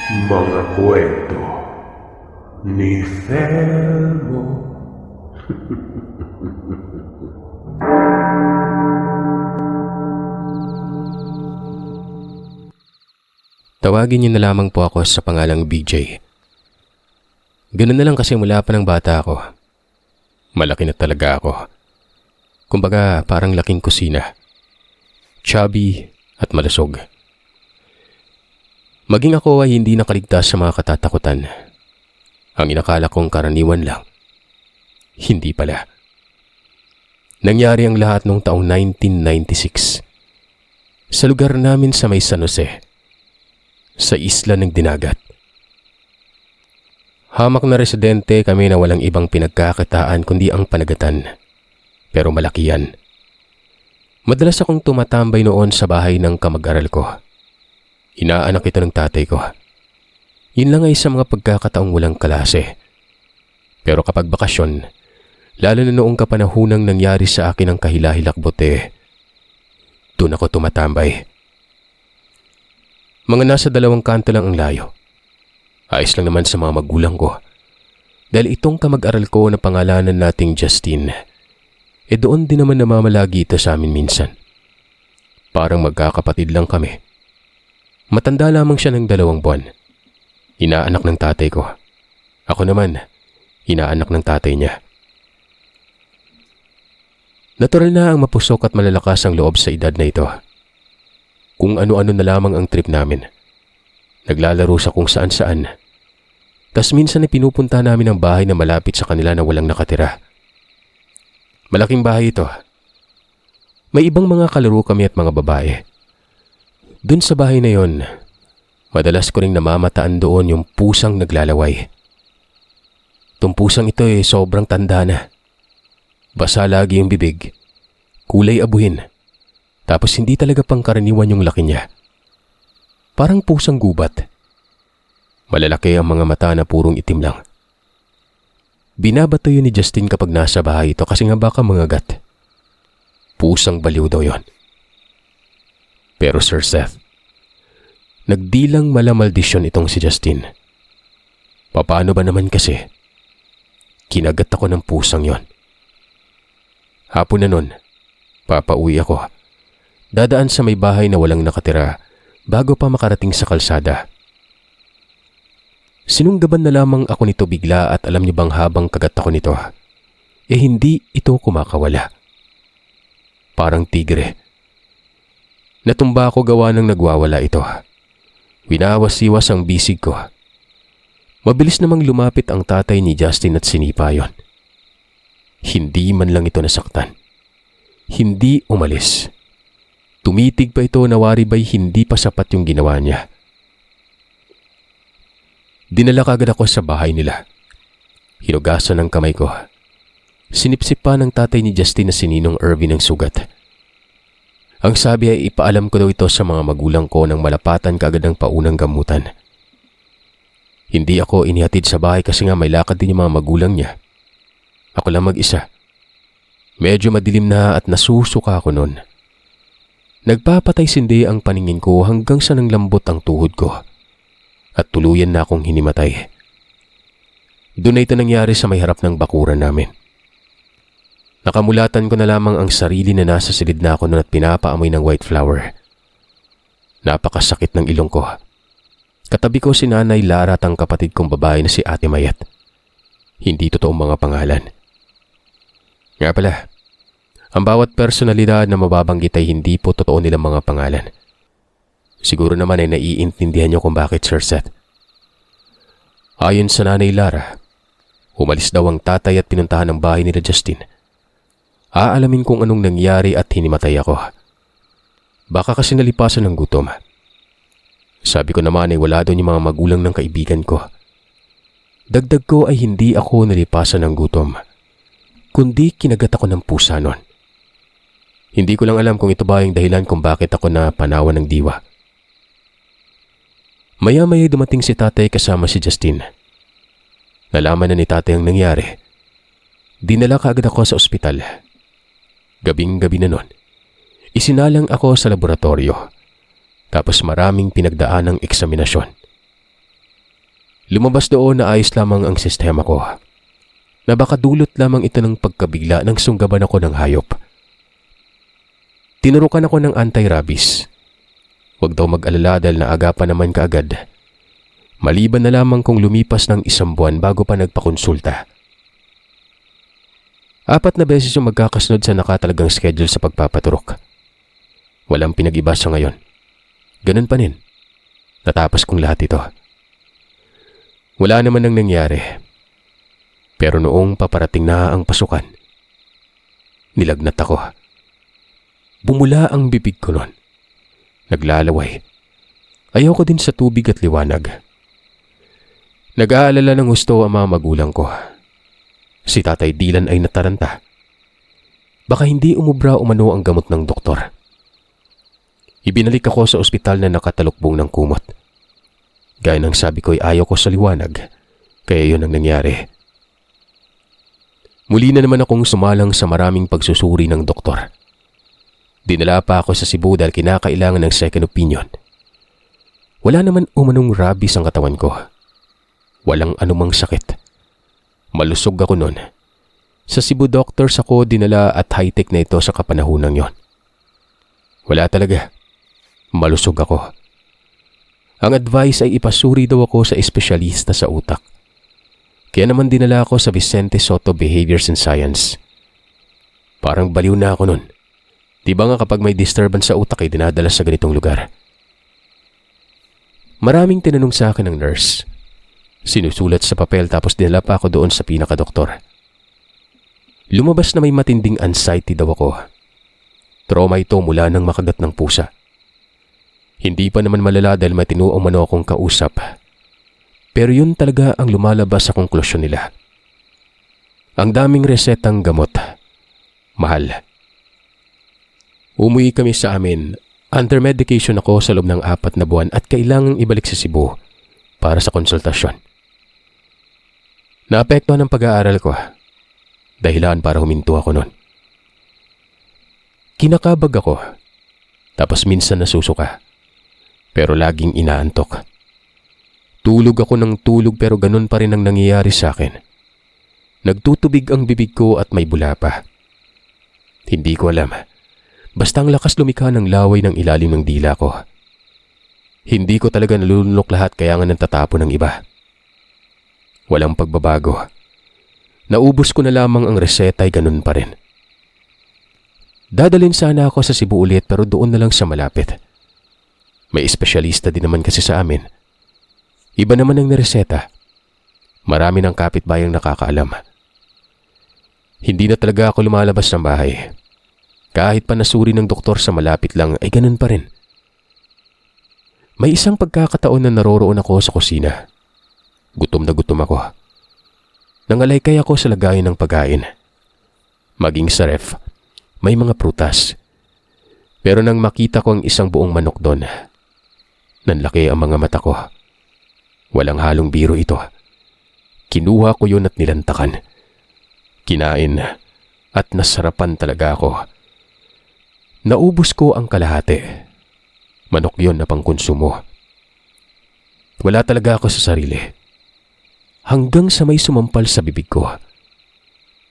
Mga kwento ni Fermo. Tawagin niyo na lamang po ako sa pangalang BJ. Ganun na lang kasi mula pa ng bata ako. Malaki na talaga ako. Kumbaga parang laking kusina. Chubby at malusog. Maging ako ay hindi nakaligtas sa mga katatakutan. Ang inakala kong karaniwan lang. Hindi pala. Nangyari ang lahat noong taong 1996. Sa lugar namin sa may San Jose. Sa isla ng Dinagat. Hamak na residente kami na walang ibang pinagkakitaan kundi ang panagatan. Pero malaki yan. Madalas akong tumatambay noon sa bahay ng kamag-aral ko. Inaanak ito ng tatay ko. Yun lang ay sa mga pagkakataong walang kalase. Pero kapag bakasyon, lalo na noong kapanahunang nangyari sa akin ang kahilahilakbot doon ako tumatambay. Mga nasa 2 kanto lang ang layo. Ayos lang naman sa mga magulang ko. Dahil itong kamag-aral ko na pangalanan nating Justine, doon din naman namamalagi ito sa amin minsan. Parang magkakapatid lang kami. Matanda lamang siya ng 2 buwan. Inaanak ng tatay ko. Ako naman, inaanak ng tatay niya. Natural na ang mapusok at malalakas ang loob sa edad na ito. Kung ano-ano na lamang ang trip namin. Naglalaro sa kung saan-saan. Tas minsan ay pinupunta namin ang bahay na malapit sa kanila na walang nakatira. Malaking bahay ito. May ibang mga kalaro kami at mga babae. Dun sa bahay na yon, madalas ko ring namamataan doon yung pusang naglalaway. Itong pusang ito sobrang tanda na. Basa lagi yung bibig, kulay abuhin, tapos hindi talaga pangkaraniwan yung laki niya. Parang pusang gubat. Malalaki ang mga mata na purong itim lang. Binabato yun ni Justine kapag nasa bahay ito kasi nga baka mangagat. Pusang baliw daw yon. Pero Sir Seth, nagdilang malamaldisyon itong si Justine. Paano ba naman kasi? Kinagat ako ng pusang yon. Hapon na nun, papauwi ako. Dadaan sa may bahay na walang nakatira bago pa makarating sa kalsada. Sinunggaban na lamang ako nito bigla at alam niyo bang habang kagat ako nito, hindi ito kumakawala. Parang tigre. Natumba ako gawa ng nagwawala ito. Winawas-iwas ang bisig ko. Mabilis namang lumapit ang tatay ni Justine at sinipa yon. Hindi man lang ito nasaktan. Hindi umalis. Tumitig pa ito na wari ba'y hindi pa sapat yung ginawa niya. Dinala kagad ako sa bahay nila. Hinugasan ng kamay ko. Sinipsip pa ng tatay ni Justine na si Ninong Irvin ang sugat. Ang sabi ay ipaalam ko daw ito sa mga magulang ko nang malapatan kaagad ng paunang gamutan. Hindi ako inihatid sa bahay kasi nga may lakad din yung mga magulang niya. Ako lang mag-isa. Medyo madilim na at nasusuka ako noon. Nagpapatay-sindi ang paningin ko hanggang sa nanglambot ang tuhod ko. At tuluyan na akong hinimatay. Doon na ito nangyari sa may harap ng bakuran namin. Nakamulatan ko na lamang ang sarili na nasa silid na ako noon at pinapaamoy ng white flower. Napakasakit ng ilong ko. Katabi ko si Nanay Lara at ang kapatid kong babae na si Ate Mayat. Hindi totoong mga pangalan. Nga pala, ang bawat personalidad na mababanggit ay hindi po totoo nilang mga pangalan. Siguro naman ay naiintindihan niyo kung bakit, Sir Seth. Ayon sa Nanay Lara, umalis daw ang tatay at pinuntahan ang bahay nila Justine. Aalamin kung anong nangyari at hinimatay ako. Baka kasi nalipasan ng gutom. Sabi ko naman ay wala doon yung mga magulang ng kaibigan ko. Dagdag ko ay hindi ako nalipasan ng gutom, kundi kinagat ako ng pusa noon. Hindi ko lang alam kung ito ba yung dahilan kung bakit ako na panawan ng diwa. Maya-maya dumating si tatay kasama si Justine. Nalaman na ni tatay ang nangyari. Dinala kaagad ako sa ospital. Gabing-gabi na nun. Isinalang ako sa laboratorio. Tapos maraming pinagdaan ng eksaminasyon. Lumabas doon na ayos lamang ang sistema ko. Na baka dulot lamang ito ng pagkabigla nang sunggaban ako ng hayop. Tinurukan ako ng anti-rabies. Huwag daw mag-alala dahil naagapan naman kaagad. Maliban na lamang kung lumipas ng 1 buwan bago pa nagpakonsulta. 4 na beses yung magkakasunod sa nakatalagang schedule sa pagpapaturok. Walang pinag-iba sa ngayon. Ganun pa rin. Natapos kong lahat ito. Wala naman nang nangyari. Pero noong paparating na ang pasukan, nilagnat ako. Bumula ang bibig ko noon. Naglalaway. Ayaw ko din sa tubig at liwanag. Nag-aalala ng gusto ang mga magulang ko. Si Tatay Dylan ay nataranta. Baka hindi umubra umano ang gamot ng doktor. Ibinalik ako sa ospital na nakatalukbong ng kumot. Gaya ng sabi ko ay ayaw ko sa liwanag, kaya yun ang nangyari. Muli na naman akong sumalang sa maraming pagsusuri ng doktor. Dinala pa ako sa Cebu dahil kinakailangan ng second opinion. Wala naman umanong rabies ang katawan ko. Walang anumang sakit. Malusog ako noon. Sa Cebu doctors ako dinala at high-tech na ito sa kapanahonang yon. Wala talaga. Malusog ako. Ang advice ay ipasuri daw ako sa espesyalista sa utak. Kaya naman dinala ako sa Vicente Soto Behaviors and Science. Parang baliw na ako noon. Diba nga kapag may disturbance sa utak ay dinadala sa ganitong lugar? Maraming tinanong sa akin ng nurse. Sinusulat sa papel tapos dinala pa ako doon sa pinakadoktor. Lumabas na may matinding anxiety daw ako. Trauma ito mula nang makagat ng pusa. Hindi pa naman malala dahil may tinuong mano akong kausap. Pero yun talaga ang lumalabas sa konklusyon nila. Ang daming resetang gamot. Mahal. Umuwi kami sa amin. Under medication ako sa loob ng 4 na buwan at kailangang ibalik sa Cebu para sa konsultasyon. Naapektuhan ang pag-aaral ko. Dahilan para huminto ako noon. Kinakabag ako. Tapos minsan nasusuka. Pero laging inaantok. Tulog ako ng tulog pero ganun pa rin ang nangyayari sa akin. Nagtutubig ang bibig ko at may bula pa. Hindi ko alam. Basta ang lakas lumikha ng laway ng ilalim ng dila ko. Hindi ko talaga nalulunok lahat kaya nga natatapon ng iba. Walang pagbabago. Naubos ko na lamang ang reseta ay ganun pa rin. Dadalhin sana ako sa Cebu ulit pero doon na lang sa malapit. May espesyalista din naman kasi sa amin. Iba naman ang nireseta. Marami ng kapitbayang nakakaalam. Hindi na talaga ako lumalabas ng bahay. Kahit pa nasuri ng doktor sa malapit lang ay ganun pa rin. May isang pagkakataon na naroroon ako sa kusina. Gutom na gutom ako. Nangalaykay ako sa lagayan ng pagkain. Maging sa ref, may mga prutas. Pero nang makita ko ang isang buong manok doon, nanlaki ang mga mata ko. Walang halong biro ito. Kinuha ko yun at nilantakan. Kinain at nasarapan talaga ako. Naubos ko ang kalahati. Manok yun na pangkonsumo. Wala talaga ako sa sarili. Hanggang sa may sumampal sa bibig ko.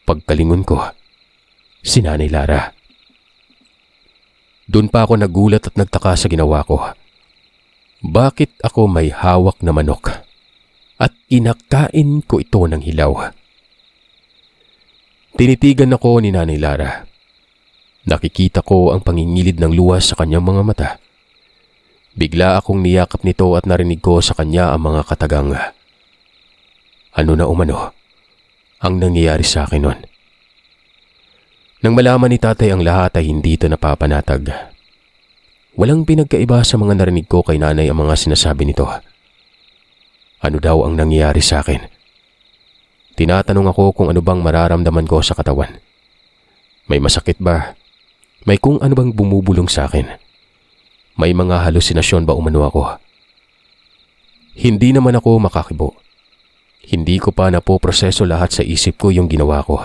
Pagkalingon ko, si Nanay Lara. Doon pa ako nagulat at nagtaka sa ginawa ko. Bakit ako may hawak na manok at inakain ko ito ng hilaw? Tinitigan ako ni Nanay Lara. Nakikita ko ang pangingilid ng luha sa kanyang mga mata. Bigla akong niyakap nito at narinig ko sa kanya ang mga katagang, ano na umano ang nangyayari sa akin noon. Nang malaman ni Tatay ang lahat ay hindi ito napapanatag. Walang pinagkaiba sa mga narinig ko kay Nanay ang mga sinasabi nito. Ano daw ang nangyayari sa akin? Tinatanong ako kung ano bang mararamdaman ko sa katawan. May masakit ba? May kung ano bang bumubulong sa akin? May mga halusinasyon ba umano ako? Hindi naman ako makakibo. Hindi ko pa napoproseso lahat sa isip ko yung ginawa ko.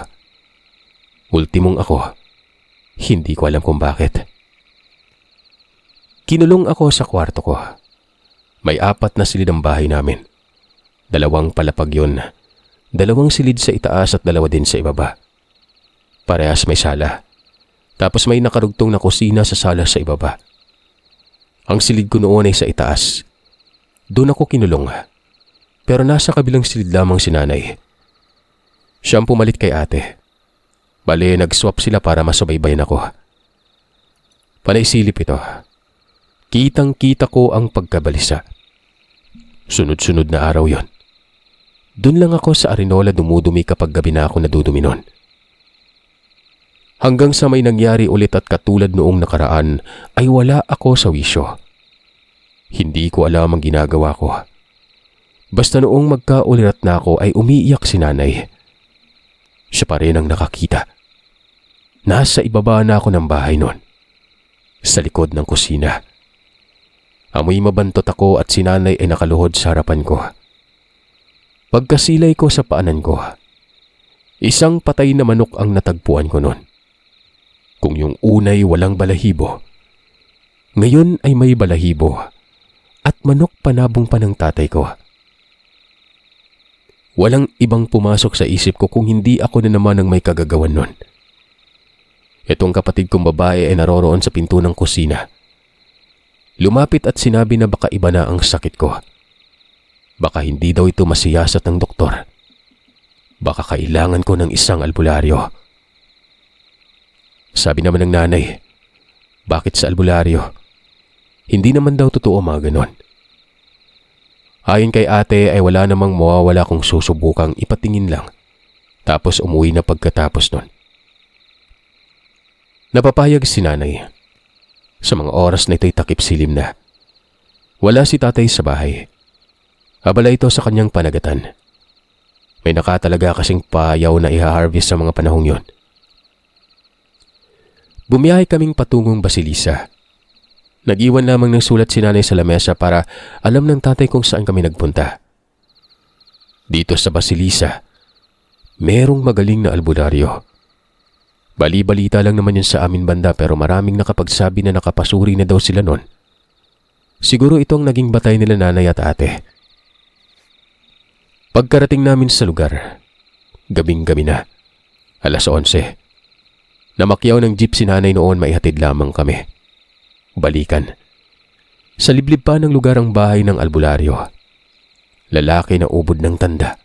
Ultimong ako, hindi ko alam kung bakit. Kinulong ako sa kwarto ko. May 4 na silid ang bahay namin. 2 palapag yun. 2 silid sa itaas at 2 din sa ibaba. Parehas may sala. Tapos may nakarugtong na kusina sa sala sa ibaba. Ang silid ko noon ay sa itaas. Doon ako kinulong. Pero nasa kabilang silid lamang si nanay. Siyang pumalit kay ate. Bale, nag-swap sila para masubaybayan ako. Panay-silip ito. Kitang-kita ko ang pagkabalisa. Sunod-sunod na araw yon. Doon lang ako sa Arinola dumudumi kapag gabi na ako nadudumi nun. Hanggang sa may nangyari ulit at katulad noong nakaraan ay wala ako sa wisyo. Hindi ko alam ang ginagawa ko. Basta noong magkaulirat na ako ay umiiyak si nanay. Siya pa rin ang nakakita. Nasa ibaba na ako ng bahay noon. Sa likod ng kusina. Amoy mabantot ako at si nanay ay nakaluhod sa harapan ko. Pagkasilay ko sa paanan ko, isang patay na manok ang natagpuan ko noon. Kung yung unay walang balahibo, ngayon ay may balahibo at manok panabong pa ng tatay ko. Walang ibang pumasok sa isip ko kung hindi ako na naman ang may kagagawan noon. Itong kapatid kong babae ay naroroon sa pinto ng kusina. Lumapit at sinabi na baka iba na ang sakit ko. Baka hindi daw ito masiyasat ng doktor. Baka kailangan ko ng isang albularyo. Sabi naman ng nanay, bakit sa albularyo? Hindi naman daw totoo mga ganon. Ayon kay ate ay wala namang mawawala kung susubukang ipatingin lang. Tapos umuwi na pagkatapos nun. Napapayag si nanay. Sa mga oras na ito'y takip silim na. Wala si tatay sa bahay. Abala ito sa kanyang panagatan. May nakatalaga kasing payaw na iha-harvest sa mga panahong yon. Bumiyahe kaming patungong Basilisa. Nag-iwan lamang ng sulat si nanay sa lamesa para alam ng tatay kung saan kami nagpunta. Dito sa Basilisa, merong magaling na albularyo. Bali-balita lang naman yun sa amin banda pero maraming nakapagsabi na nakapasuri na daw sila nun. Siguro ito ang naging batay nila nanay at ate. Pagkarating namin sa lugar, gabing-gabi na, 11:00. Namakyaw ng jeep si nanay noon, maihatid lamang kami. Balikan. Sa liblib pa ng lugar ang bahay ng albularyo. Lalaki na ubod ng tanda.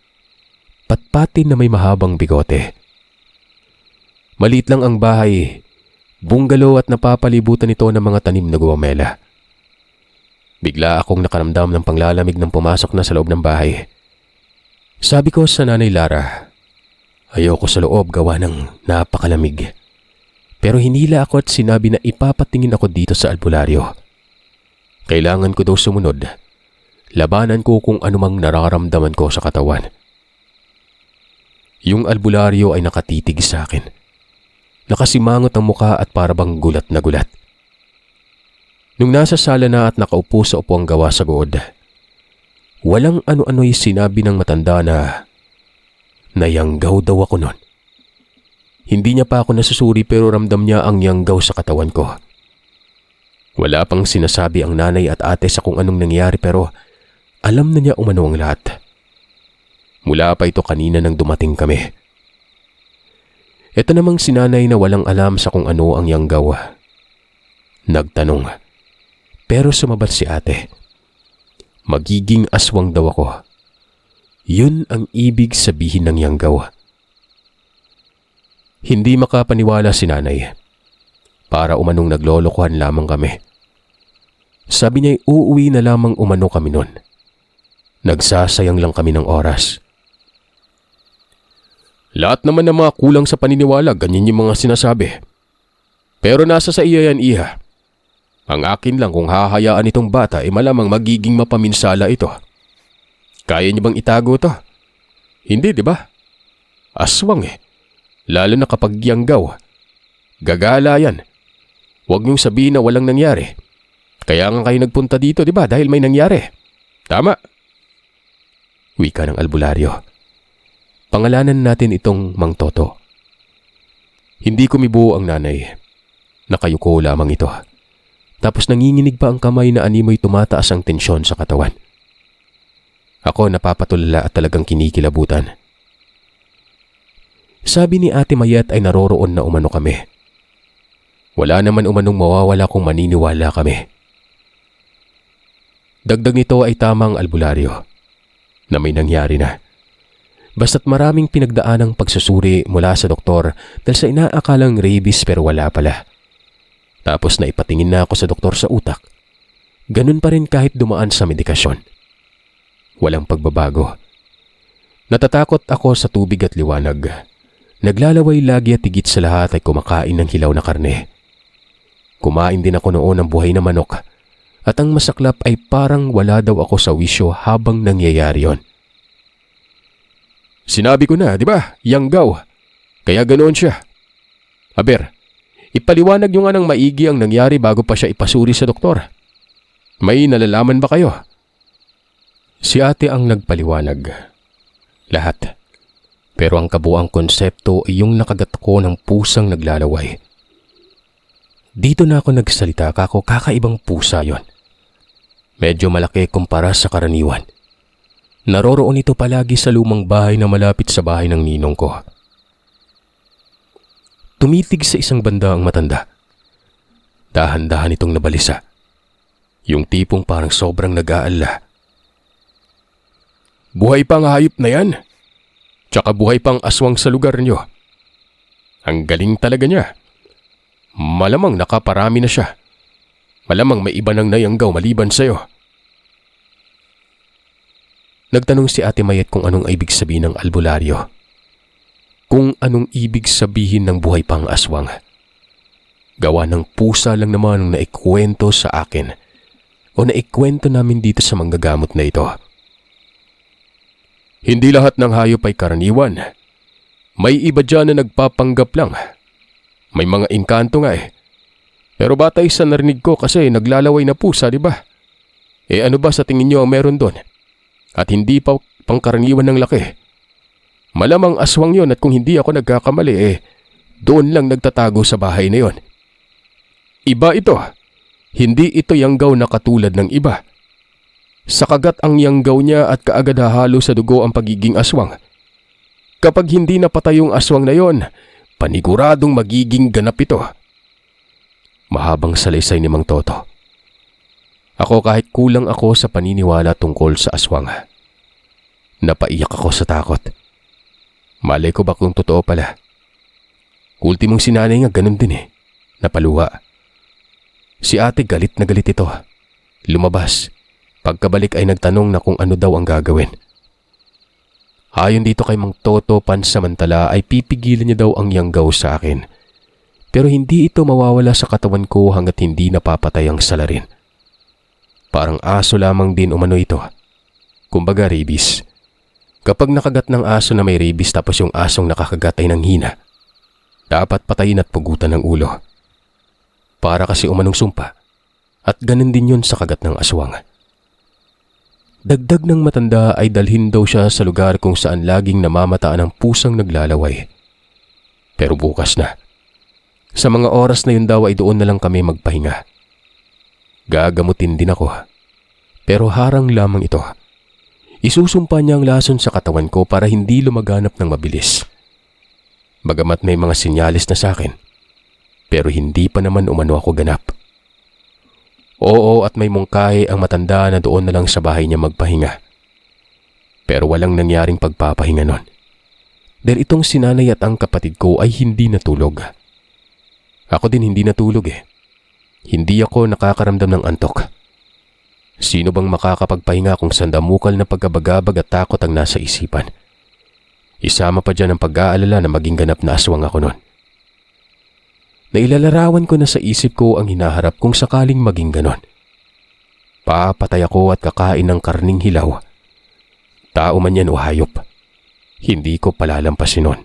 Patpatin na may mahabang bigote. Maliit lang ang bahay, bungalow at napapalibutan ito ng mga tanim na gumamela. Bigla akong nakaramdam ng panglalamig nang pumasok na sa loob ng bahay. Sabi ko sa nanay Lara, ayoko sa loob gawa ng napakalamig. Pero hinila ako at sinabi na ipapatingin ako dito sa albularyo. Kailangan ko daw sumunod. Labanan ko kung anumang nararamdaman ko sa katawan. Yung albularyo ay nakatitig sa akin. Nakasimangot ang muka at parabang gulat na gulat. Nung nasa sala na at nakaupo sa upuang gawa sa good, walang ano-ano'y sinabi ng matanda na nayanggaw daw ako nun. Hindi niya pa ako nasusuri pero ramdam niya ang yanggaw sa katawan ko. Wala pang sinasabi ang nanay at ate sa kung anong nangyari pero alam na niya umano ang lahat. Mula pa ito kanina nang dumating kami. Ito namang si nanay na walang alam sa kung ano ang yanggaw. Nagtanong. Pero sumabat si ate. Magiging aswang daw ako. Yun ang ibig sabihin ng yanggaw. Hindi makapaniwala si nanay. Para umanong naglolokohan lamang kami. Sabi niya uuwi na lamang umano kami nun. Nagsasayang lang kami ng oras. Lahat naman ng mga kulang sa paniniwala, ganyan yung mga sinasabi. Pero nasa sa iya yan, iha. Ang akin lang kung hahayaan itong bata ay malamang magiging mapaminsala ito. Kaya niyo bang itago to? Hindi, di ba? Aswang eh. Lalo na kapag yanggaw. Gagala yan. Huwag niyong sabihin na walang nangyari. Kaya nga kayo nagpunta dito, di ba? Dahil may nangyari. Tama. Wika ng albularyo. Pangalanan natin itong Mang Toto. Hindi kumibo ang nanay. Nakayuko lamang ito. Tapos nanginginig pa ang kamay na animoy tumataas ang tensyon sa katawan. Ako napapatulala at talagang kinikilabutan. Sabi ni Ate Mayet ay naroroon na umano kami. Wala naman umanong mawawala kung maniniwala kami. Dagdag nito ay tamang albularyo na may nangyari na. Basta't maraming pinagdaanang pagsusuri mula sa doktor dahil sa inaakalang rabies pero wala pala. Tapos na ipatingin na ako sa doktor sa utak. Ganun pa rin kahit dumaan sa medikasyon. Walang pagbabago. Natatakot ako sa tubig at liwanag. Naglalaway lagi at higit sa lahat ay kumakain ng hilaw na karne. Kumain din ako noon ng buhay na manok. At ang masaklap ay parang wala daw ako sa wisyo habang nangyayari yon. Sinabi ko na, di ba? Yanggaw. Kaya ganoon siya. Aber, ipaliwanag nyo nga ng maigi ang nangyari bago pa siya ipasuri sa doktor. May nalalaman ba kayo? Si ate ang nagpaliwanag. Lahat. Pero ang kabuang konsepto ay yung nakagat ko ng pusang naglalaway. Dito na ako nagsalita kako kakaibang pusa yon. Medyo malaki kumpara sa karaniwan. Naroroon ito palagi sa lumang bahay na malapit sa bahay ng ninong ko. Tumitig sa isang banda ang matanda. Dahan-dahan itong nabalisa. Yung tipong parang sobrang nag-aalala. Buhay pa ang hayop na yan. Tsaka buhay pang aswang sa lugar nyo. Ang galing talaga niya. Malamang nakaparami na siya. Malamang may iba nang nayanggaw maliban sa'yo. Nagtanong si Ate Mayet kung anong ibig sabihin ng albularyo. Kung anong ibig sabihin ng buhay pang aswang. Gawa ng pusa lang naman ang naikwento sa akin o naikwento namin dito sa manggagamot na ito. Hindi lahat ng hayop ay karaniwan. May iba dyan na nagpapanggap lang. May mga engkanto nga eh. Pero batay sa narinig ko kasi naglalaway na pusa, di ba? Ano ba sa tingin niyo ang meron doon? At hindi pa pangkaraniwan ng laki. Malamang aswang yon at kung hindi ako nagkakamali doon lang nagtatago sa bahay na yon. Iba ito. Hindi ito yanggaw na katulad ng iba. Sa kagat ang yanggaw niya at kaagad hahalo sa dugo ang pagiging aswang. Kapag hindi napatay yung aswang na yon, paniguradong magiging ganap ito. Mahabang salaysay ni Mang Toto. Ako kahit kulang ako sa paniniwala tungkol sa aswang. Napaiyak ako sa takot. Malay ko ba kung totoo pala? Ultimong sinanay nga ganun din eh. Napaluha. Si ate galit na galit ito. Lumabas. Pagkabalik ay nagtanong na kung ano daw ang gagawin. Ayon dito kay Mang Toto, pansamantala ay pipigilan niya daw ang yanggaw sa akin. Pero hindi ito mawawala sa katawan ko hanggat hindi napapatay ang salarin. Parang aso lamang din umano ito. Kumbaga rabies. Kapag nakagat ng aso na may rabies tapos yung asong nakakagat ay nanghina, dapat patayin at pugutan ng ulo. Para kasi umanong sumpa. At ganun din yun sa kagat ng aswang. Dagdag ng matanda ay dalhin daw siya sa lugar kung saan laging namamataan ang pusang naglalaway. Pero bukas na. Sa mga oras na yun daw ay doon na lang kami magpahinga. Gagamutin din ako. Pero harang lamang ito. Isusumpa niya ang lason sa katawan ko para hindi lumaganap ng mabilis. Bagamat may mga sinyalis na sa akin. Pero hindi pa naman umano ako ganap. Oo at may mungkahi ang matanda na doon na lang sa bahay niya magpahinga. Pero walang nangyaring pagpapahinga nun. Dahil itong sinanay at ang kapatid ko ay hindi natulog. Ako din hindi natulog eh. Hindi ako nakakaramdam ng antok. Sino bang makakapagpahinga kung sandamukal na pagkabagabag at takot ang nasa isipan? Isama pa dyan ang pag-aalala na maging ganap na aswang ako nun. Nailalarawan ko na sa isip ko ang hinaharap kung sakaling maging ganon. Papatay ako at kakain ng karning hilaw. Tao man yan o hayop. Hindi ko palalampasin nun.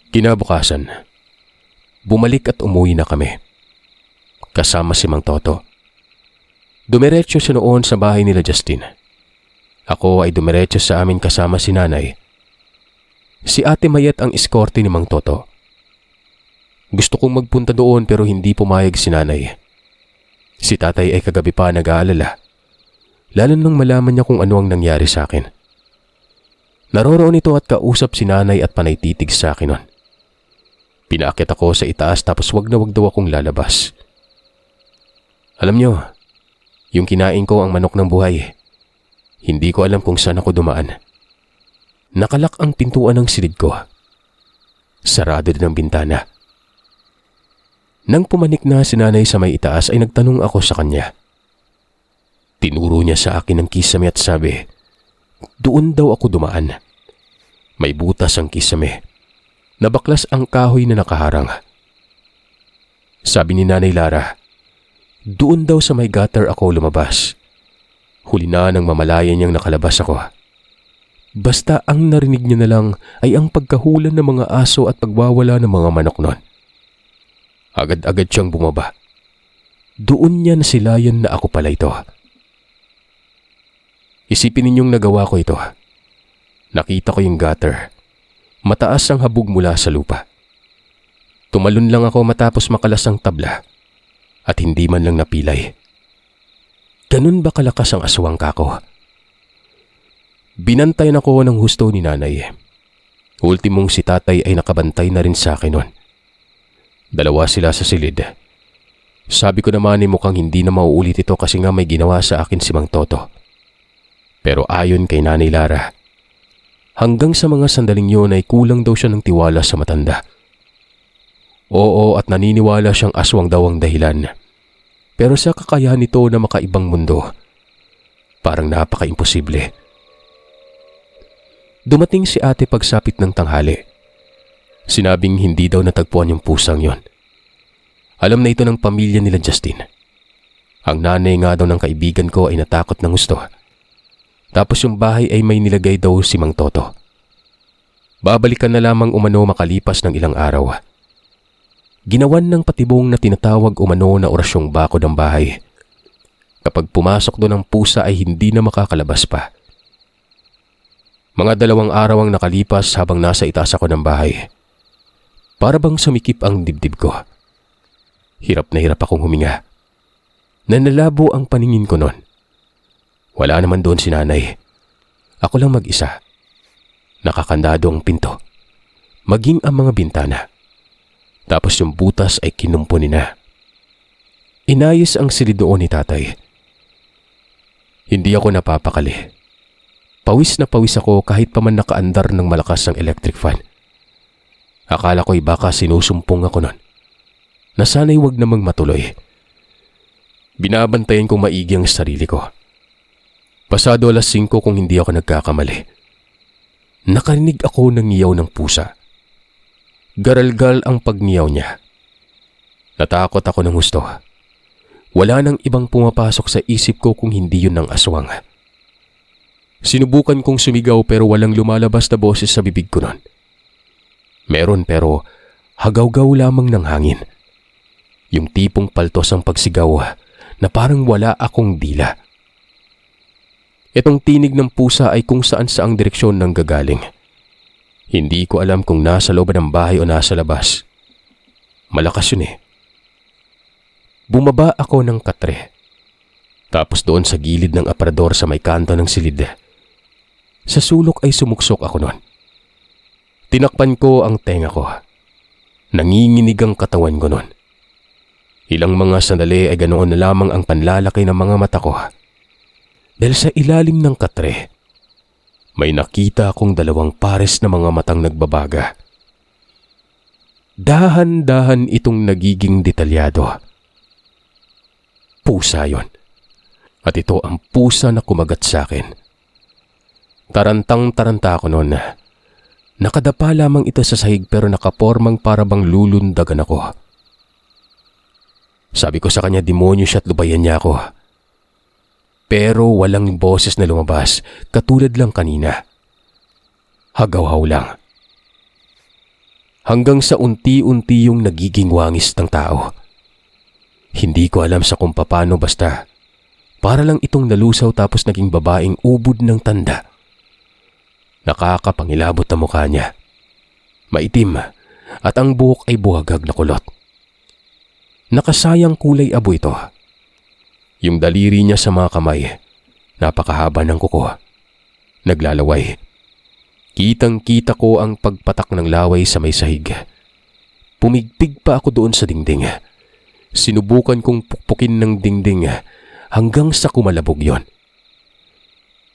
Kinabukasan, bumalik at umuwi na kami. Kasama si Mang Toto. Dumiretso siya noon sa bahay nila Justin. Ako ay dumiretso sa amin kasama si nanay. Si Ate Mayet ang eskorte ni Mang Toto. Gusto kong magpunta doon pero hindi pumayag si nanay. Si tatay ay kagabi pa nag-aalala. lalo nang malaman niya kung ano ang nangyari sa akin. Naroroon ito at kausap si nanay at panay titig sa akin nun. Pinaakyat ako sa itaas tapos wag na wag daw akong lalabas. Alam niyo, yung kinain ko ang manok ng buhay. Hindi ko alam kung saan ako dumaan. Nakalak ang pintuan ng silid ko. Sarado din ang bintana. Nang pumanik na si nanay sa may itaas ay nagtanong ako sa kanya. Tinuro niya sa akin ang kisame at sabi, doon daw ako dumaan. May butas ang kisame. Nabaklas ang kahoy na nakaharang. Sabi ni Nanay Lara, doon daw sa may gutter ako lumabas. Huli na nang mamalayan niyang nakalabas ako. Basta ang narinig niya na lang ay ang pagkahulan ng mga aso at pagwawala ng mga manok nun. Agad-agad siyang bumaba. Doon niya nasilayan na ako pala ito. Isipin ninyong nagawa ko ito. Nakita ko yung gutter. Mataas ang habog mula sa lupa. Tumalon lang ako matapos makalas ang tabla at hindi man lang napilay. Ganun ba kalakas ang aswang kako? Binantayan ako ng husto ni nanay. Ultimong si tatay ay nakabantay na rin sa akin nun. Dalawa sila sa silid. Sabi ko naman ay mukhang hindi na mauulit ito kasi nga may ginawa sa akin si Mang Toto. Pero ayon kay Nanay Lara, hanggang sa mga sandaling yun ay kulang daw siya ng tiwala sa matanda. Oo, at naniniwala siyang aswang daw ang dahilan. Pero sa kakayahan nito na makaibang mundo, parang napaka-imposible. Dumating si ate pagsapit ng tanghali. Sinabing hindi daw natagpuan yung pusang yon. Alam na ito ng pamilya nila Justin. Ang nanay nga daw ng kaibigan ko ay natakot ng gusto. Tapos yung bahay ay may nilagay daw si Mang Toto. Babalikan na lamang umano makalipas ng ilang araw. Ginawan ng patibong na tinatawag umano na orasyong bakod ang bahay. Kapag pumasok doon ang pusa ay hindi na makakalabas pa. Mga 2 araw ang nakalipas habang nasa itaas ako ng bahay. Para bang sumikip ang dibdib ko. Hirap na hirap akong huminga. Nanalabo ang paningin ko noon. Wala naman doon si nanay. Ako lang mag-isa. Nakakandado ang pinto. Maging ang mga bintana. Tapos yung butas ay kinumpo na. Inayos ang silid doon ni tatay. Hindi ako napapakali. Pawis na pawis ako kahit pa man nakaandar ng malakas ang electric fan. Akala ko'y baka sinusumpong ako nun. Na sana'y wag namang matuloy. Binabantayan kong maigi ang sarili ko. Pasado 5:00 kung hindi ako nagkakamali. Nakarinig ako ng ngiyaw ng pusa. Garalgal ang pagngiyaw niya. Natakot ako ng husto. Wala nang ibang pumapasok sa isip ko kung hindi yun ng aswang. Sinubukan kong sumigaw pero walang lumalabas na boses sa bibig ko nun. Meron pero hagaw-gaw lamang ng hangin. Yung tipong paltos ang pagsigaw na parang wala akong dila. Itong tinig ng pusa ay kung saan saang direksyon nang gagaling. Hindi ko alam kung nasa loob ng bahay o nasa labas. Malakas yun eh. Bumaba ako ng katre. Tapos doon sa gilid ng aparador sa may kanto ng silid. Sa sulok ay sumuksok ako noon. Tinakpan ko ang tenga ko. Nanginginig ang katawan ko noon. Ilang mga sandali ay ganoon na lamang ang panlalaki ng mga mata ko. Dahil sa ilalim ng katre, may nakita akong 2 pares na mga matang nagbabaga. Dahan-dahan itong nagiging detalyado. Pusa yon. At ito ang pusa na kumagat sa akin. Tarantang-taranta ako noon. Nakadapa lamang ito sa sahig pero nakapormang parabang lulundagan ako. Sabi ko sa kanya demonyo siya at lubayan niya ako. Pero walang boses na lumabas, katulad lang kanina. Hagaw-haw lang. Hanggang sa unti-unti yung nagiging wangis ng tao. Hindi ko alam sa kung paano basta. Para lang itong nalusaw tapos naging babaeng ubod ng tanda. Nakakapangilabot ang mukha niya. Maitim at ang buhok ay buhagag na kulot. Nakasayang kulay abo ito. Yung daliri niya sa mga kamay, Napakahaba ng kuko. Naglalaway. Kitang-kita ko ang pagpatak ng laway sa may sahig. Pumigpig pa ako doon sa dingding. Sinubukan kong pukpukin ng dingding hanggang sa kumalabog yon.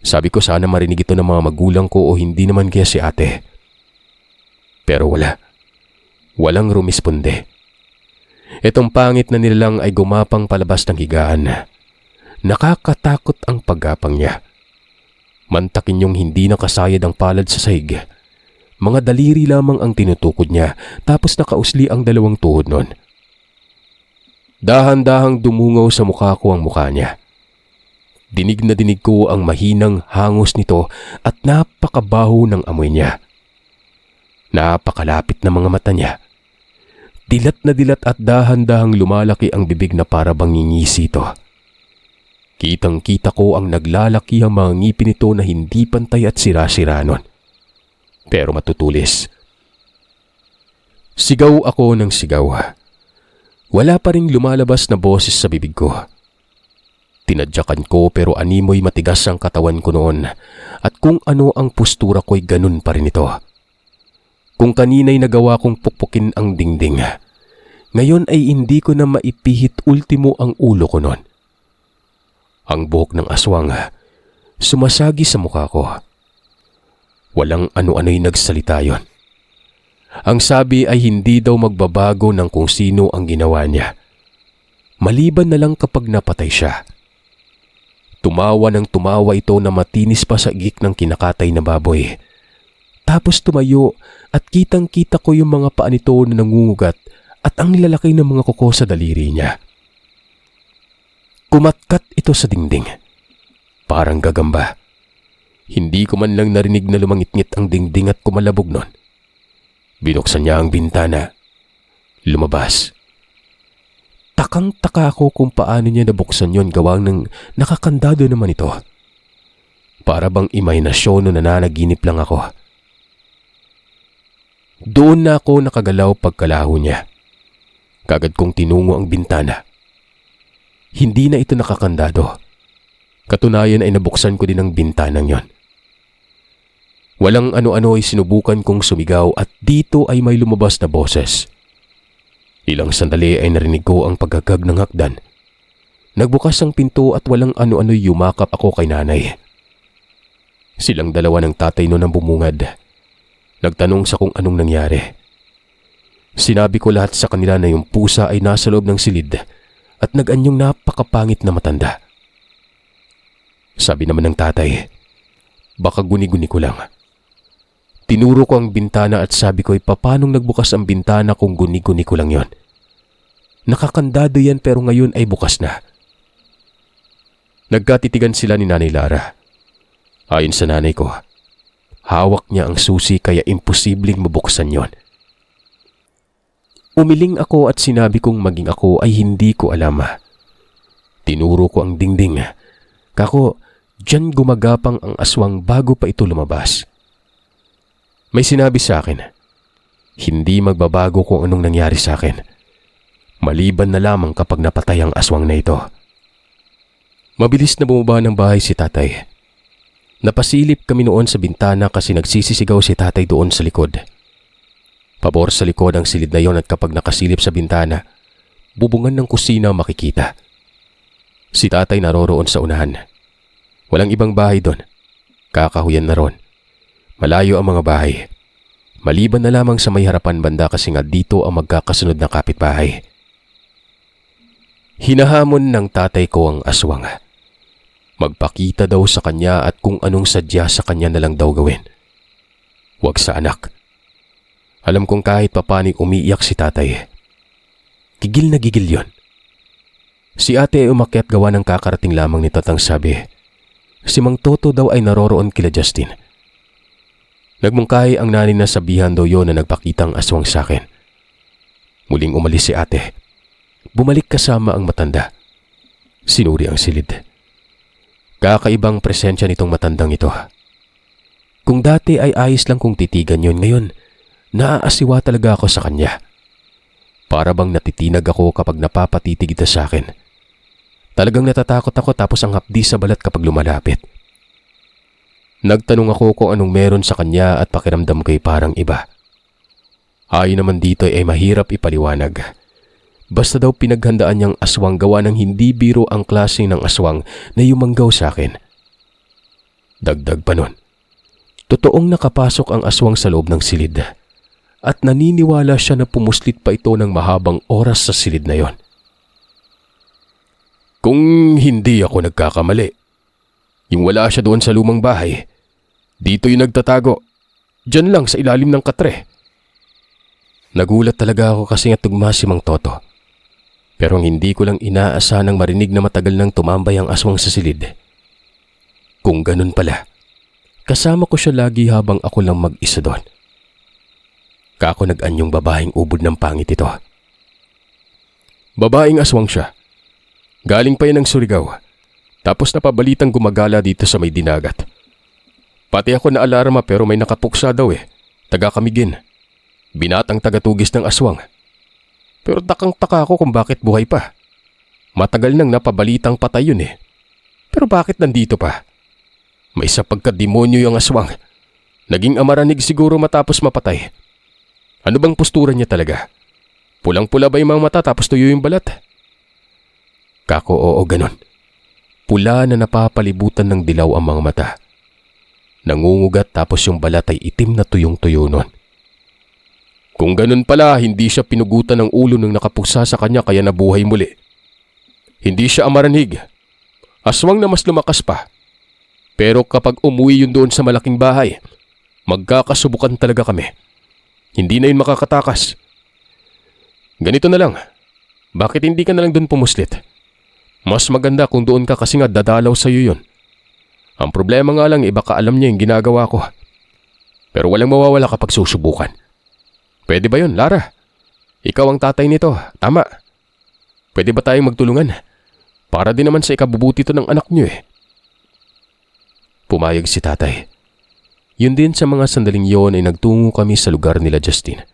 Sabi ko sana marinig ito ng mga magulang ko o hindi naman kaya si ate. Pero wala. Walang rumisponde. Itong pangit na nilalang ay gumapang palabas ng higaan. Nakakatakot ang paggapang niya. Mantakin yung hindi nakasayad ang palad sa sahig. Mga daliri lamang ang tinutukod niya tapos nakausli ang dalawang tuhod nun. Dahan-dahang dumungaw sa mukha ko ang mukha niya. Dinig na dinig ko ang mahinang hangos nito at napakabaho ng amoy niya. Napakalapit na mga mata niya. Dilat na dilat at dahan-dahang lumalaki ang bibig na para bang ngingisi ito. Kitang-kita ko ang naglalaki ang mga ngipin nito na hindi pantay at sira-sira nun. Pero matutulis. Sigaw ako ng sigaw. Wala pa ring lumalabas na boses sa bibig ko. Tinadyakan ko pero animoy matigas ang katawan ko noon at kung ano ang postura ko'y ganun pa rin ito. Kung kanina'y nagawa kong pukpukin ang dingding, ngayon ay hindi ko na maipihit ultimo ang ulo ko noon. Ang buhok ng aswang sumasagi sa mukha ko. Walang ano-ano'y nagsalita yon. Ang sabi ay hindi daw magbabago ng kung sino ang ginawa niya. Maliban na lang kapag napatay siya. Tumawa ng tumawa ito na matinis pa sa igik ng kinakatay na baboy. Tapos tumayo at kitang-kita ko yung mga paa nito na nangungugat at ang nilalaki ng mga kuko sa daliri niya. Kumatkat ito sa dingding. Parang gagamba. Hindi ko man lang narinig na lumangit-ngit ang dingding at kumalabog nun. Binuksan niya ang bintana. Lumabas. Takang-taka ako kung paano niya nabuksan yon gawang ng nakakandado naman ito. Para bang imahinasyon na nananaginip lang ako. Doon na ako nakagalaw pagkalaho niya. Kagad kong tinungo ang bintana. Hindi na ito nakakandado. Katunayan ay nabuksan ko din ang bintanang yon. Walang ano-ano ay sinubukan kong sumigaw at dito ay may lumabas na boses. Ilang sandali ay narinig ko ang paggagag ng hakdan. Nagbukas ang pinto at walang ano-ano'y yumakap ako kay nanay. Silang dalawa ng tatay noon ang bumungad. Nagtanong sa kung anong nangyari. Sinabi ko lahat sa kanila na yung pusa ay nasa loob ng silid at nag-anyong napakapangit na matanda. Sabi naman ng tatay, baka guni-guni ko lang. Tinuro ko ang bintana at sabi ko ay papanong nagbukas ang bintana kung guni-guni ko lang yon. Nakakandado yan pero ngayon ay bukas na. Nagkatitigan sila ni Nanay Lara. Ayon sa nanay ko, hawak niya ang susi kaya imposibleng mabuksan yon. Umiling ako at sinabi kong maging ako ay hindi ko alam. Tinuro ko ang dingding. Kako, diyan gumagapang ang aswang bago pa ito lumabas. May sinabi sa akin, hindi magbabago kung anong nangyari sa akin. Maliban na lamang kapag napatay ang aswang na ito. Mabilis na bumaba ng bahay si tatay. Napasilip kami noon sa bintana kasi nagsisisigaw si tatay doon sa likod. Pabor sa likod ang silid na yon at kapag nakasilip sa bintana, bubungan ng kusina makikita. Si tatay naroroon sa unahan. Walang ibang bahay doon. Kakahuyan na ron. Malayo ang mga bahay. Maliban na lamang sa may harapan banda kasi nga dito ang magkakasunod na kapitbahay. Hinahamon ng tatay ko ang aswang. Magpakita daw sa kanya at kung anong sadya sa kanya na lang daw gawin. Huwag sa anak. Alam kong kahit papanig umiiyak si tatay. Gigil na gigil yon. Si ate ay umakyat gawa ng kakarating lamang nito at ang sabi, si Mang Toto daw ay naroroon kila Justin. Nagmungkahi ang nanay na sabihan daw yon na nagpakitang aswang sa akin. Muling umalis si ate. Bumalik kasama ang matanda. Sinuri ang silid. Kakaibang presensya nitong matandang ito. Kung dati ay ayos lang kung titigan yon, ngayon naaasiwa talaga ako sa kanya. Para bang natitinag ako kapag napapatitig ito sa akin. Talagang natatakot ako tapos ang hapdi sa balat kapag lumalapit. Nagtanong ako kung anong meron sa kanya at pakiramdam ko'y parang iba. Ayon naman dito ay mahirap ipaliwanag. Basta daw pinaghandaan niyang aswang gawa ng hindi biro ang klase ng aswang na yumanggaw sa akin. Dagdag pa nun, totoong nakapasok ang aswang sa loob ng silid at naniniwala siya na pumuslit pa ito ng mahabang oras sa silid na yon. Kung hindi ako nagkakamali, yung wala siya doon sa lumang bahay, dito yung nagtatago, dyan lang sa ilalim ng katre. Nagulat talaga ako kasi nga tugma si Mang Toto. Pero ang hindi ko lang inaasahan ng marinig na matagal nang tumambay ang aswang sa silid. Kung ganun pala, kasama ko siya lagi habang ako lang mag-isa doon. Kako nag-anyong babaeng ubod ng pangit ito. Babaeng aswang siya. Galing pa yan ng Surigao. Tapos napabalitang gumagala dito sa may dinagat. Pati ako na alarma pero may nakapuksa daw Taga Camiguin. Binatang tagatugis ng aswang. Pero takang-taka ako kung bakit buhay pa. Matagal nang napabalitang patay yun Pero bakit nandito pa? May isa pagkademonyo yung aswang. Naging amaranig siguro matapos mapatay. Ano bang postura niya talaga? Pulang-pula ba yung mga mata tapos tuyo yung balat? Kako, oo, ganun. Pula na napapalibutan ng dilaw ang mga mata. Nangungugat tapos yung balat ay itim na tuyong-tuyo nun. Kung ganun pala, hindi siya pinugutan ng ulo ng nakapuksa sa kanya kaya nabuhay muli. Hindi siya amaranhig. Aswang na mas lumakas pa. Pero kapag umuwi yun doon sa malaking bahay, magkakasubukan talaga kami. Hindi na yun makakatakas. Ganito na lang. Bakit hindi ka na lang doon pumuslit? Mas maganda kung doon ka kasi nga dadalaw sa'yo yun. Ang problema nga lang baka alam niya yung ginagawa ko. Pero walang mawawala kapag susubukan. Pwede ba yun, Lara? Ikaw ang tatay nito, tama. Pwede ba tayong magtulungan? Para din naman sa ikabubuti to ng anak niyo Pumayag si tatay. Yun din sa mga sandaling yon ay nagtungo kami sa lugar nila Justin.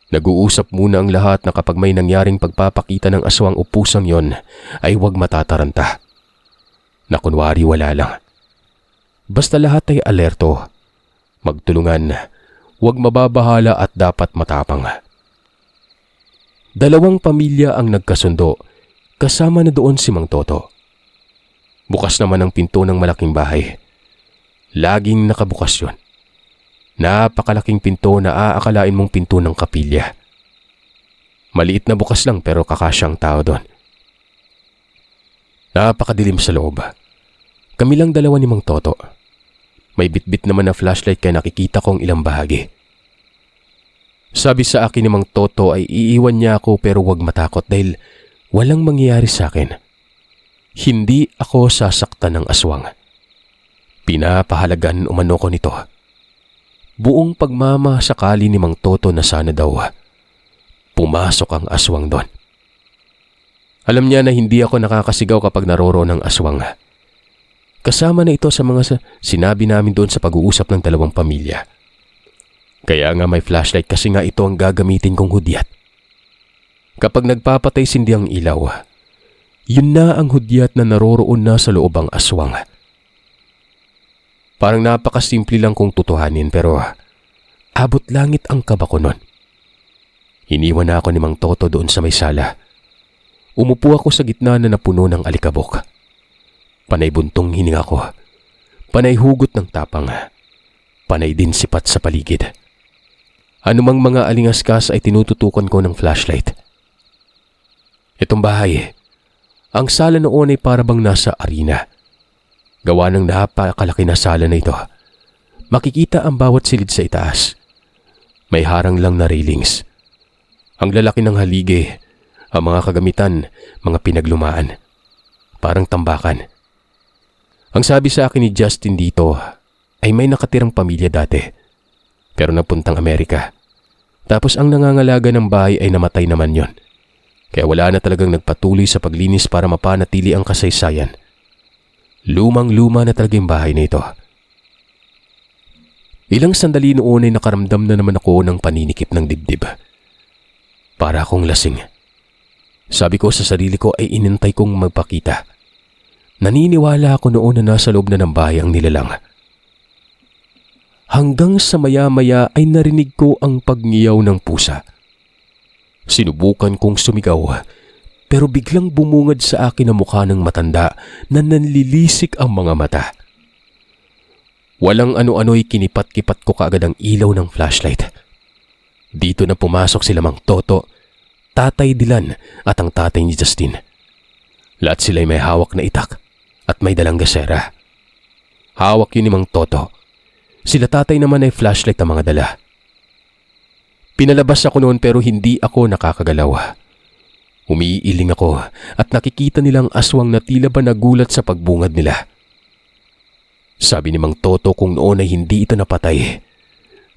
Nag-uusap muna ang lahat na kapag may nangyaring pagpapakita ng aswang o pusang yon ay huwag matataranta. Na kunwari wala lang. Basta lahat ay alerto. Magtulungan, huwag mababahala at dapat matapang. 2 pamilya ang nagkasundo, kasama na doon si Mang Toto. Bukas naman ang pinto ng malaking bahay. Laging nakabukas yun. Napakalaking pinto na aakalain mong pinto ng kapilya. Maliit na bukas lang pero kakasyang tao doon. Napakadilim sa loob. Kami lang 2 ni Mang Toto. May bitbit naman na flashlight kaya nakikita kong ilang bahagi. Sabi sa akin ni Mang Toto ay iiwan niya ako pero huwag matakot dahil walang mangyayari sa akin. Hindi ako sasaktan ng aswang. Pinapahalagan umano ko nito. Buong pagmamasakali ni Mang Toto na sana daw pumasok ang aswang doon. Alam niya na hindi ako nakakasigaw kapag naroroon ang aswang. Kasama na ito sa mga sinabi namin doon sa pag-uusap ng 2 pamilya. Kaya nga may flashlight kasi nga ito ang gagamitin kong hudyat. Kapag nagpapatay sindi ang ilaw, yun na ang hudyat na naroroon na sa loob ang aswang. Parang napakasimple lang kung tutuhanin pero abot langit ang kaba ko nun. Iniwan na ako ni Mang Toto doon sa may sala. Umupo ako sa gitna na napuno ng alikabok. Panay buntong hininga ko. Panay hugot ng tapang. Panay din sipat sa paligid. Anumang mga alingaskas ay tinututukan ko ng flashlight. Itong bahay, ang sala noon ay parabang nasa arena. Gawa ng napakalaki na sala na ito. Makikita ang bawat silid sa itaas. May harang lang na railings. Ang lalaki ng haligi, ang mga kagamitan, mga pinaglumaan. Parang tambakan. Ang sabi sa akin ni Justin dito ay may nakatirang pamilya dati. Pero napuntang Amerika. Tapos ang nangangalaga ng bahay ay namatay naman yon. Kaya wala na talagang nagpatuloy sa paglinis para mapanatili ang kasaysayan. Lumang-luma na talaga yung bahay na ito. Ilang sandali noon ay nakaramdam na naman ako ng paninikip ng dibdib. Para akong lasing. Sabi ko sa sarili ko ay inintay kong magpakita. Naniniwala ako noon na nasa loob na ng bahay ang nilalang. Hanggang sa maya-maya ay narinig ko ang pagngiyaw ng pusa. Sinubukan kong sumigaw, pero biglang bumungad sa akin ang mukha ng matanda na nanlilisik ang mga mata. Walang ano-ano'y kinipat-kipat ko kaagad ang ilaw ng flashlight. Dito na pumasok sila Mang Toto, Tatay Dilan at ang tatay ni Justin. Lahat sila'y may hawak na itak at may dalang gasera. Hawak yun ni Mang Toto. Sila tatay naman ay flashlight ang mga dala. Pinalabas ako noon pero hindi ako nakakagalaw. Umiiling ako at nakikita nilang aswang na tila ba nagulat sa pagbungad nila. Sabi ni Mang Toto kung noon ay hindi ito napatay,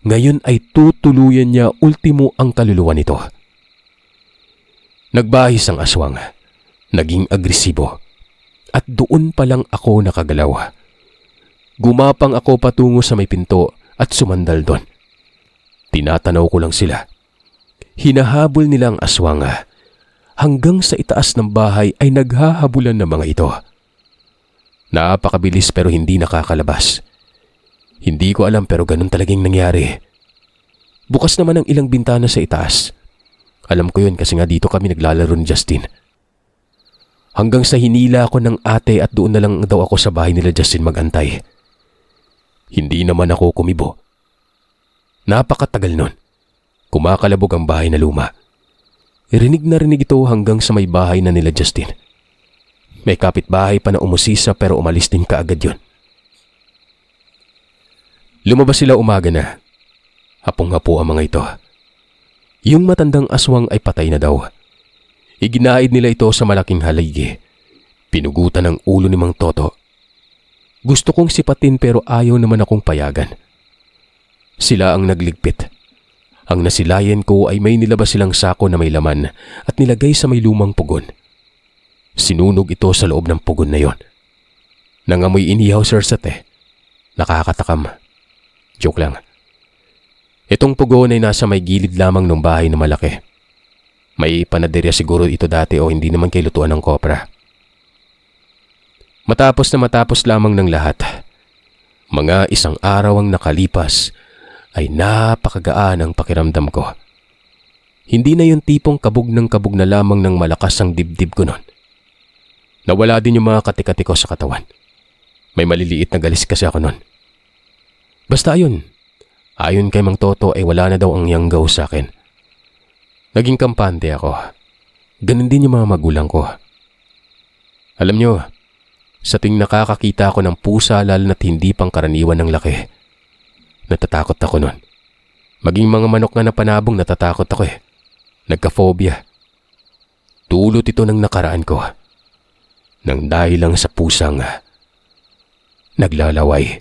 ngayon ay tutuluyan niya ultimo ang kaluluwa nito. Nagbahis ang aswang, naging agresibo, at doon pa lang ako nakagalaw. Gumapang ako patungo sa may pinto at sumandal doon. Tinatanaw ko lang sila. Hinahabol nila ang aswang. Hanggang sa itaas ng bahay ay naghahabulan ng mga ito. Napakabilis pero hindi nakakalabas. Hindi ko alam pero ganun talagang nangyari. Bukas naman ang ilang bintana sa itaas. Alam ko yun kasi nga dito kami naglalaro ni Justin. Hanggang sa hinila ako ng ate at doon na lang daw ako sa bahay nila Justin magantay. Hindi naman ako kumibo. Napakatagal nun. Kumakalabog ang bahay na luma. Rinig na rinig ito hanggang sa may bahay na nila Justin. May kapitbahay pa na umusisa pero umalis din kaagad yun. Lumabas sila umaga na. Hapong-hapo ang mga ito. Yung matandang aswang ay patay na daw. Iginaid nila ito sa malaking haligi. Pinugutan ang ulo ni Mang Toto. Gusto kong sipatin pero ayaw naman akong payagan. Sila ang nagligpit. Ang nasilayan ko ay may nilabas silang sako na may laman at nilagay sa may lumang pugon. Sinunog ito sa loob ng pugon na yon. Nangamoy inihaw sir-sate. Nakakatakam. Joke lang. Itong pugon ay nasa may gilid lamang ng bahay na malaki. May panaderya siguro ito dati o hindi naman kay lutuan ng kopra. Matapos lamang ng lahat, mga isang araw ang nakalipas ay napakagaan ang pakiramdam ko. Hindi na yung tipong kabog na lamang ng malakas ang dibdib ko noon. Nawala din yung mga katikati ko sa katawan. May maliliit na galis kasi ako noon. Basta ayun. Ayon kay Mang Toto ay wala na daw ang yanggaw sa akin. Naging kampante ako. Ganun din yung mga magulang ko. Alam nyo, sa tuwing nakakakita ako ng pusa lalo na't hindi pang karaniwan ng laki, natatakot ako nun. Maging mga manok nga na panabong natatakot ako eh. Nagka-phobia. Tulot ito ng nakaraan ko. Nang dahil lang sa pusang naglalaway.